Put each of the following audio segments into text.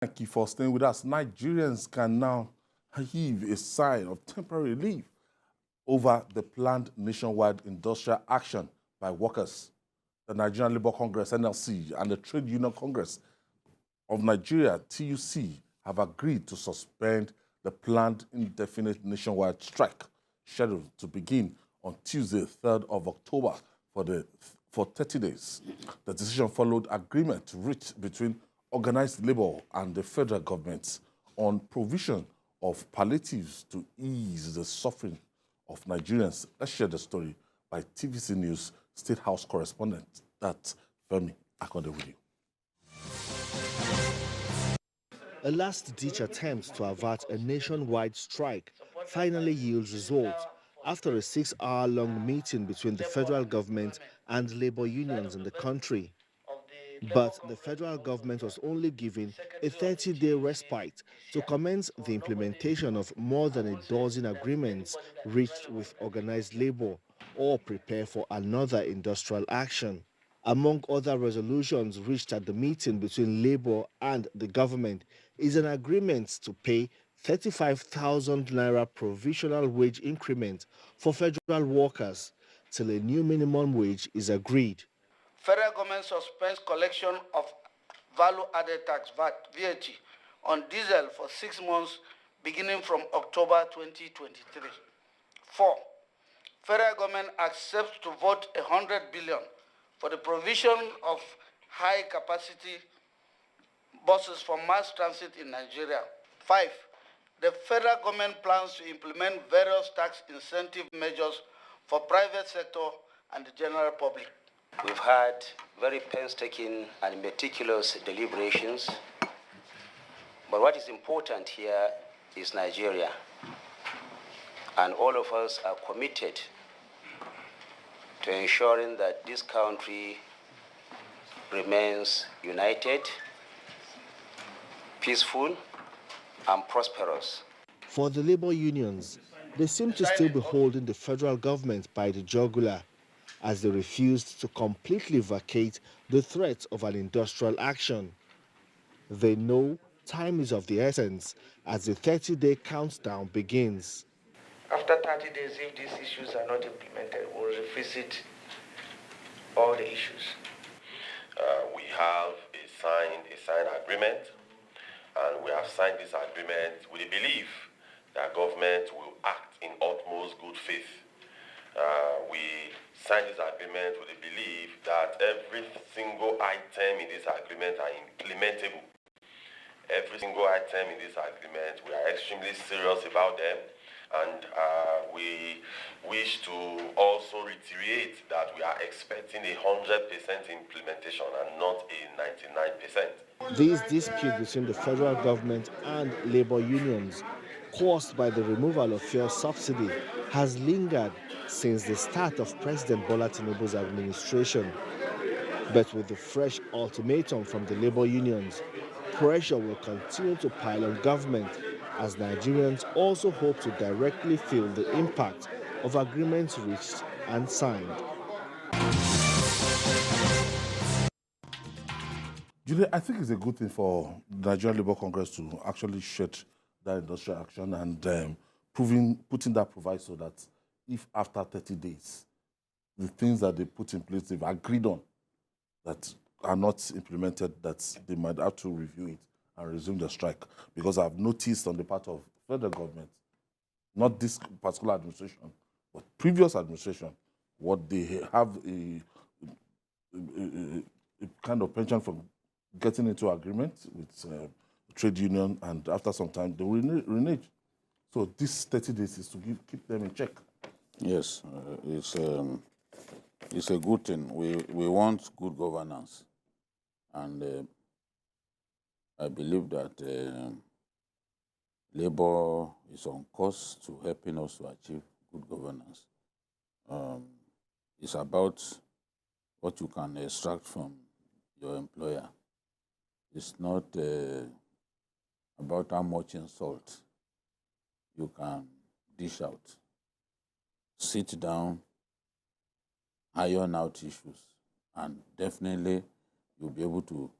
Thank you for staying with us. Nigerians can now heave a sigh of temporary relief over the planned nationwide industrial action by workers. The Nigerian Labour Congress, NLC, and the Trade Union Congress of Nigeria, TUC, have agreed to suspend the planned indefinite nationwide strike scheduled to begin on Tuesday, 3rd of October for 30 days. The decision followed agreement reached between organized labor and the federal government on provision of palliatives to ease the suffering of Nigerians. Let's share the story by TVC News State House correspondent, that's Femi Akonde with you. A last-ditch attempt to avert a nationwide strike finally yields results after a 6-hour-long meeting between the federal government and labor unions in the country. But the federal government was only given a 30-day respite to commence the implementation of more than a dozen agreements reached with organized labor or prepare for another industrial action. Among other resolutions reached at the meeting between labor and the government is an agreement to pay 35,000 naira provisional wage increment for federal workers till a new minimum wage is agreed. Federal government suspends collection of value-added tax (VAT) on diesel for 6 months beginning from October 2023. 4. Federal government accepts to vote 100 billion for the provision of high-capacity buses for mass transit in Nigeria. 5. The federal government plans to implement various tax incentive measures for private sector and the general public. We've had very painstaking and meticulous deliberations, but what is important here is Nigeria, and all of us are committed to ensuring that this country remains united, peaceful, and prosperous. For the labor unions, they seem to still be holding the federal government by the jugular, as they refused to completely vacate the threat of an industrial action. They know time is of the essence as the 30-day countdown begins. After 30 days, if these issues are not implemented, we'll revisit all the issues. We have a signed agreement, and we have signed this agreement with the belief that government will act in utmost good faith. We signed this agreement with the belief that every single item in this agreement are implementable. Every single item in this agreement, we are extremely serious about them, and we wish to also reiterate that we are expecting a 100% implementation and not a 99%. This dispute between the federal government and labor unions, caused by the removal of fuel subsidy, has lingered since the start of President Bola Tinubu's administration. But with the fresh ultimatum from the labor unions, pressure will continue to pile on government as Nigerians also hope to directly feel the impact of agreements reached and signed. Julie, I think it's a good thing for the Nigerian Labour Congress to actually shed that industrial action and putting that proviso that if after 30 days, the things that they put in place, they've agreed on, that are not implemented, that they might have to review it and resume the strike. Because I've noticed on the part of federal government, not this particular administration, but previous administration, what they have a kind of penchant from getting into agreement with trade union, and after some time they will renege. So this 30 days is to keep them in check. Yes, it's a good thing. We want good governance, and I believe that labor is on course to helping us to achieve good governance. It's about what you can extract from your employer. It's not about how much insult you can dish out. Sit down, iron out issues, and definitely you'll be able to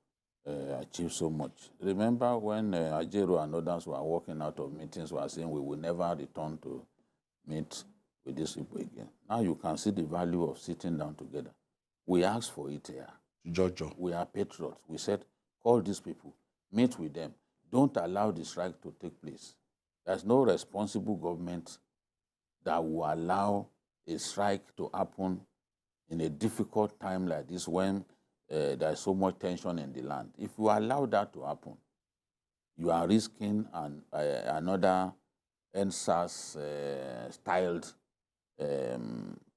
achieve so much. Remember when Ajero and others were walking out of meetings, were saying we will never return to meet with these people again. Now you can see the value of sitting down together. We asked for it here. Jojo. We are patriots. We said, call these people, meet with them. Don't allow the strike to take place. There's no responsible government that will allow a strike to happen in a difficult time like this when there's so much tension in the land. If you allow that to happen, you are risking another NSAS-styled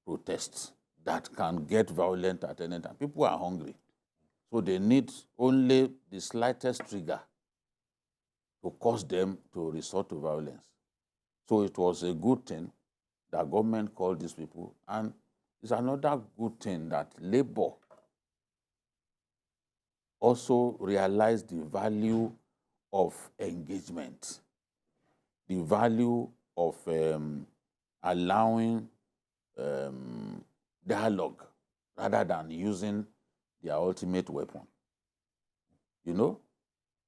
protests that can get violent at any time. People are hungry, so they need only the slightest trigger to cause them to resort to violence. So it was a good thing that government called these people, and it's another good thing that Labour also realized the value of engagement, the value of allowing dialogue rather than using their ultimate weapon. You know?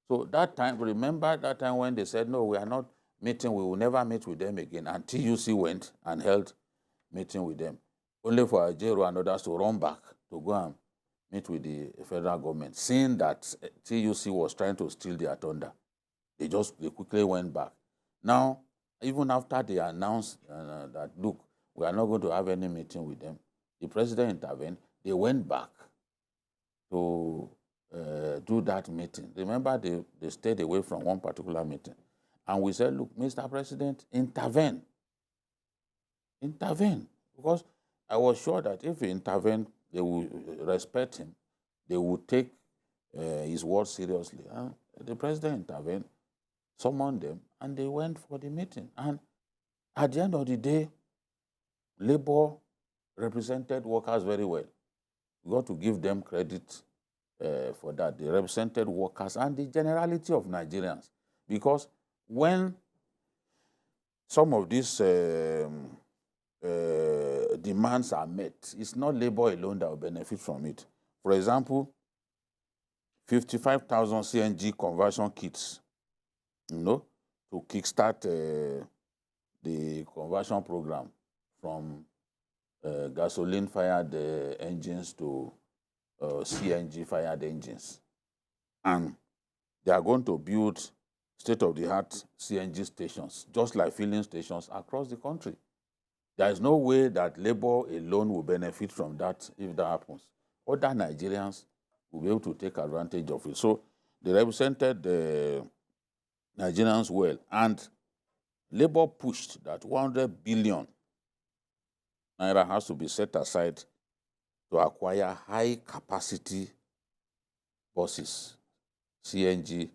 So that time, remember that time when they said, no, we are not meeting, we will never meet with them again, and TUC went and held meeting with them, only for Ajero and others to run back to go and meet with the federal government, seeing that TUC was trying to steal their thunder. They quickly went back. Now, even after they announced that, look, we are not going to have any meeting with them, the president intervened, they went back to do that meeting. Remember, they stayed away from one particular meeting. And we said, look, Mr. President, intervene. Intervene. Because I was sure that if he intervened, they would respect him. They would take his word seriously. And the president intervened, summoned them, and they went for the meeting. And at the end of the day, Labour represented workers very well. We got to give them credit for that. They represented workers and the generality of Nigerians. Because when some of these demands are met, it's not Labour alone that will benefit from it. For example, 55,000 CNG conversion kits, to kickstart the conversion program from gasoline-fired engines to CNG-fired engines. And they are going to build state-of-the-art CNG stations, just like filling stations across the country. There is no way that Labour alone will benefit from that if that happens. Other Nigerians will be able to take advantage of it. So they represented the Nigerians well. And Labour pushed that 100 billion naira has to be set aside to acquire high-capacity buses, CNG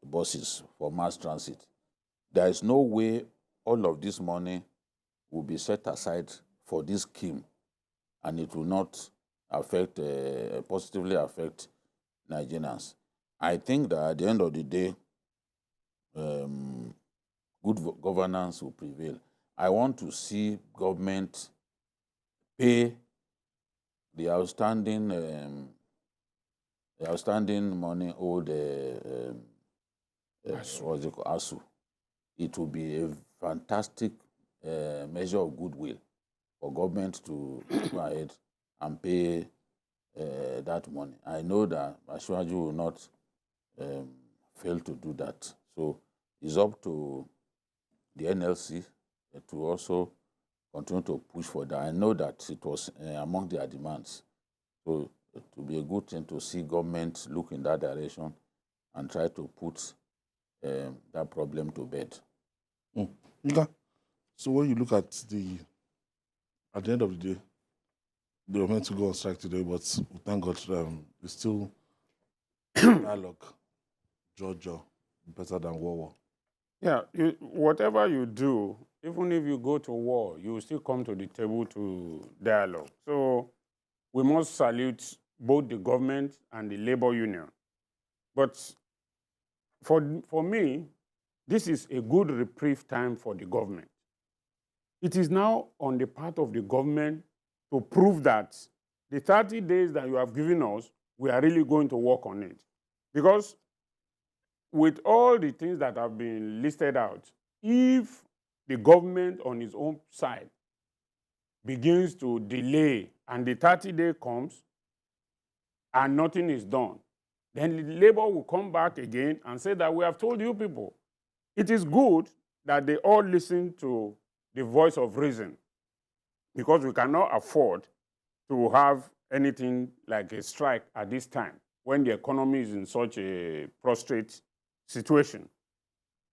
buses for mass transit. There is no way all of this money will be set aside for this scheme, and it will not affect, positively affect Nigerians. I think that at the end of the day, good governance will prevail. I want to see government pay the outstanding money owed what's it called, ASU. It will be a fantastic measure of goodwill for government to go ahead and pay that money. I know that Ashwaju will not fail to do that. So it's up to the NLC to also continue to push for that. I know that it was among their demands. So it will be a good thing to see government look in that direction and try to put that problem to bed. So when you look at the end of the day, they were meant to go on strike today, but thank God it's still dialogue, Georgia, better than war. Yeah, whatever you do, even if you go to war, you will still come to the table to dialogue. So we must salute both the government and the labor union. But for me, this is a good reprieve time for the government. It is now on the part of the government to prove that the 30 days that you have given us, we are really going to work on it. Because with all the things that have been listed out, if the government on its own side begins to delay and the 30-day comes and nothing is done, then the labor will come back again and say that we have told you people. It is good that they all listen to the voice of reason, because we cannot afford to have anything like a strike at this time when the economy is in such a prostrate situation.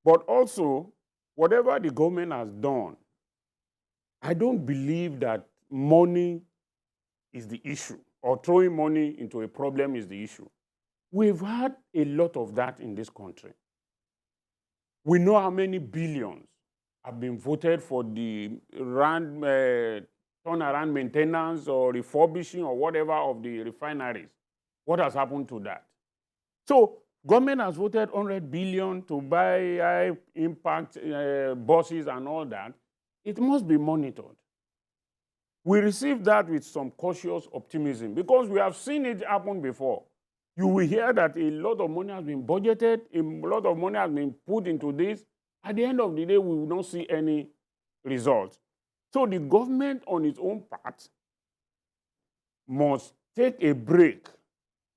But also, whatever the government has done, I don't believe that money is the issue or throwing money into a problem is the issue. We've had a lot of that in this country. We know how many billions have been voted for the turnaround maintenance or refurbishing or whatever of the refineries. What has happened to that? So government has voted 100 billion to buy high-impact buses and all that. It must be monitored. We received that with some cautious optimism because we have seen it happen before. You will hear that a lot of money has been budgeted, a lot of money has been put into this. At the end of the day, we will not see any results. So the government on its own part must take a break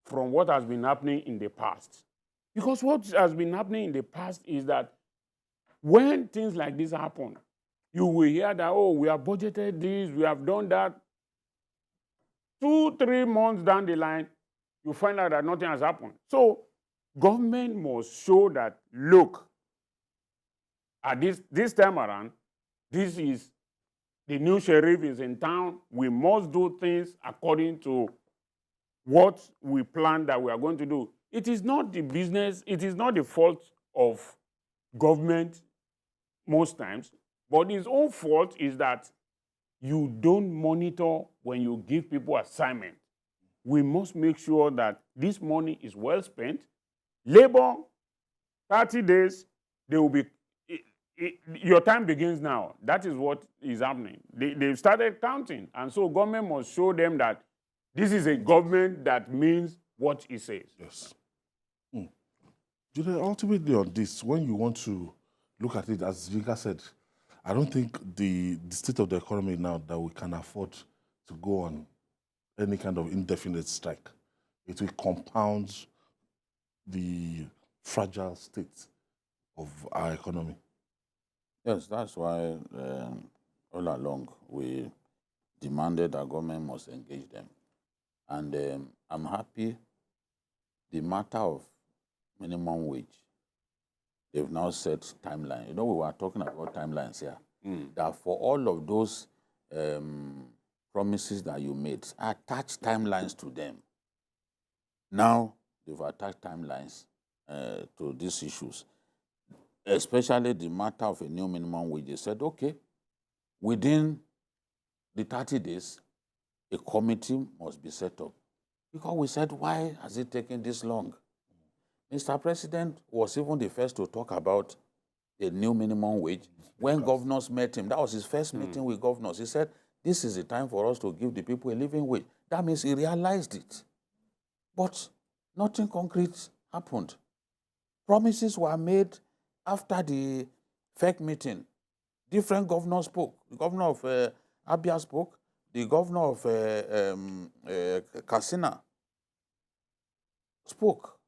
from what has been happening in the past. Because what has been happening in the past is that when things like this happen, you will hear that, oh, we have budgeted this, we have done that. 2-3 months down the line, you find out that nothing has happened. So government must show that, look, at this time around, this is the new sheriff is in town. We must do things according to what we plan that we are going to do. It is not the business, it is not the fault of government most times, but its own fault is that you don't monitor when you give people assignment. We must make sure that this money is well spent. Labor, 30 days, they will be, your time begins now. That is what is happening. They've started counting. And so government must show them that this is a government that means what it says. Yes. Julian, ultimately on this, when you want to look at it, as Vika said, I don't think the state of the economy now that we can afford to go on any kind of indefinite strike. It will compound the fragile state of our economy. Yes, that's why all along we demanded that government must engage them. And I'm happy the matter of minimum wage, they've now set timeline. You know, we were talking about timelines here. That for all of those promises that you made, attach timelines to them. Now, they've attached timelines to these issues, especially the matter of a new minimum wage. They said, okay, within the 30 days, a committee must be set up. Because we said, why has it taken this long? Mr. President was even the first to talk about a new minimum wage. When governors met him, that was his first meeting with governors. He said, this is the time for us to give the people a living wage. That means he realized it. But nothing concrete happened. Promises were made after the fake meeting. Different governors spoke. The governor of Abia spoke. The governor of Katsina spoke.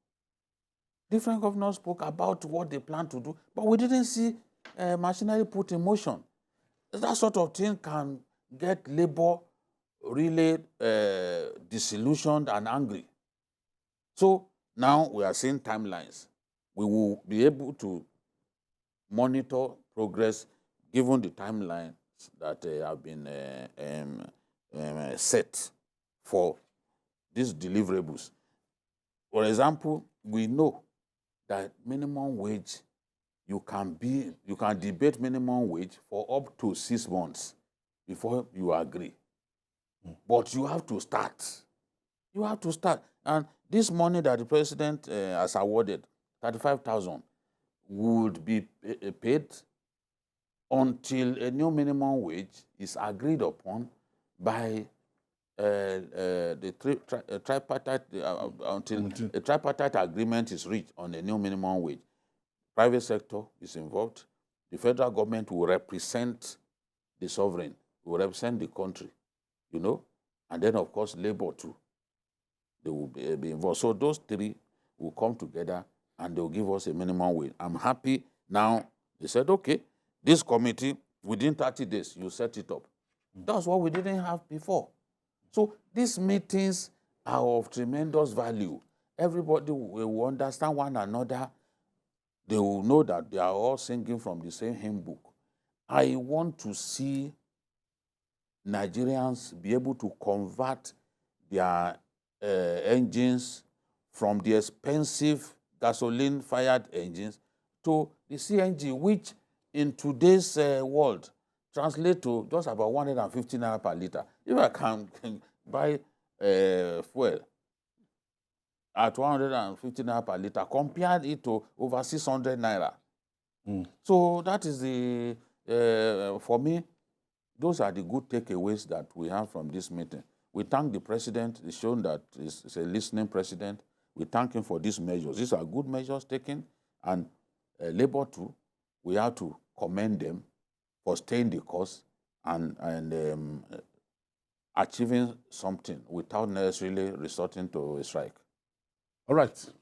Different governors spoke about what they plan to do, but we didn't see machinery put in motion. That sort of thing can get labor really disillusioned and angry. So now we are seeing timelines. We will be able to monitor progress given the timelines that have been set for these deliverables. For example, we know that minimum wage, you can debate minimum wage for up to 6 months before you agree. But you have to start. You have to start. And this money that the president has awarded, 35,000, would be paid until a new minimum wage is agreed upon by tripartite until Committee. a tripartite agreement is reached on a new minimum wage. Private sector is involved. The federal government will represent the sovereign, will represent the country, you know, and then of course labor too. They will be involved. So those three will come together and they will give us a minimum wage. I'm happy now. They said, okay, this committee, within 30 days, you set it up. That's what we didn't have before. So these meetings are of tremendous value. Everybody will understand one another. They will know that they are all singing from the same hymn book. I want to see Nigerians be able to convert their engines from the expensive gasoline-fired engines to the CNG, which in today's world translates to just about 150 naira per liter. If I can buy fuel at 150 naira per liter, compare it to over 600 naira. So that is the, for me, those are the good takeaways that we have from this meeting. We thank the president. It's shown that he's a listening president. We thank him for these measures. These are good measures taken. And Labour too, we have to commend them for staying the course and achieving something without necessarily resorting to a strike. All right.